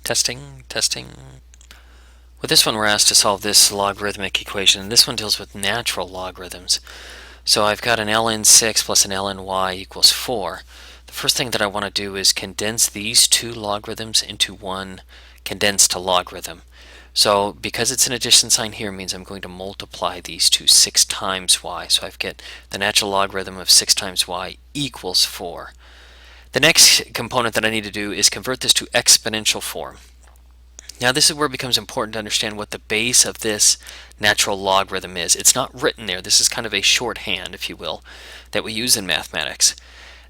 Testing, testing. With this one, we're asked to solve this logarithmic equation, and this one deals with natural logarithms. So I've got an ln6 plus an lny equals 4. The first thing that I want to do is condense these two logarithms into one condensed logarithm. So because it's an addition sign here, means I'm going to multiply these two 6 times y. So I've got the natural logarithm of 6 times y equals 4. The next component that I need to do is convert this to exponential form. Now this is where it becomes important to understand what the base of this natural logarithm is. It's not written there. This is kind of a shorthand, if you will, that we use in mathematics.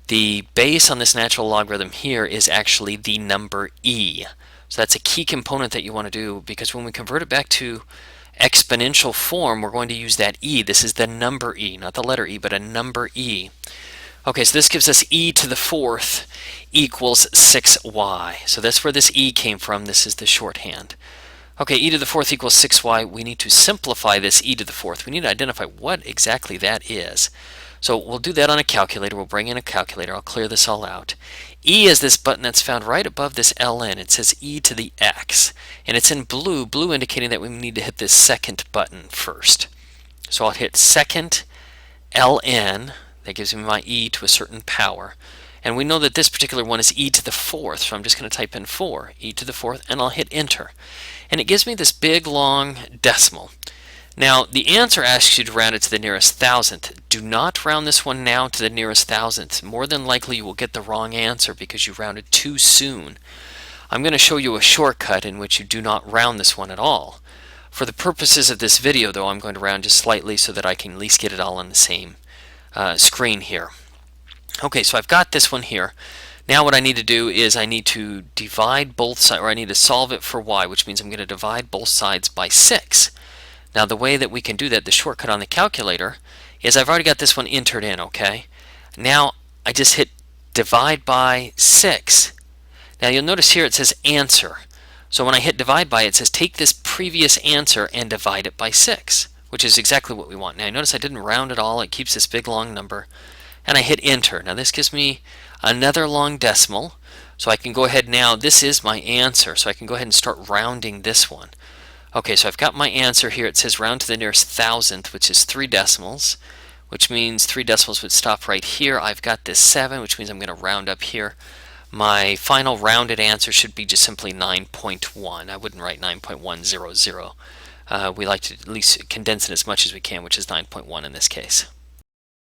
The base on this natural logarithm here is actually the number e. So that's a key component that you want to do, because when we convert it back to exponential form, we're going to use that e. This is the number e, not the letter e, but a number e. Okay, so this gives us e to the fourth equals 6y. So that's where this e came from. This is the shorthand. Okay, e to the fourth equals 6y. We need to simplify this e to the fourth. We need to identify what exactly that is. So we'll do that on a calculator. We'll bring in a calculator. I'll clear this all out. E is this button that's found right above this ln. It says e to the x. And it's in blue, blue indicating that we need to hit this second button first. So I'll hit second ln. That gives me my e to a certain power. And we know that this particular one is e to the fourth, so I'm just going to type in 4, e to the fourth, and I'll hit enter. And it gives me this big, long decimal. Now, the answer asks you to round it to the nearest thousandth. Do not round this one now to the nearest thousandth. More than likely you will get the wrong answer because you rounded too soon. I'm going to show you a shortcut in which you do not round this one at all. For the purposes of this video, though, I'm going to round just slightly so that I can at least get it all on the same screen here. Okay, so I've got this one here. Now what I need to do is I need to divide both sides, or I need to solve it for y, which means I'm going to divide both sides by 6. Now the way that we can do that, the shortcut on the calculator, is I've already got this one entered in, okay? Now I just hit divide by 6. Now you'll notice here it says answer. So when I hit divide by, it says take this previous answer and divide it by 6. Which is exactly what we want. Now notice I didn't round it all. It keeps this big long number. And I hit enter. Now this gives me another long decimal. So I can go ahead now. This is my answer. So I can go ahead and start rounding this one. Okay, so I've got my answer here. It says round to the nearest thousandth, which is 3 decimals. Which means 3 decimals would stop right here. I've got this 7, which means I'm going to round up here. My final rounded answer should be just simply 9.1. I wouldn't write 9.100. We like to at least condense it as much as we can, which is 9.1 in this case.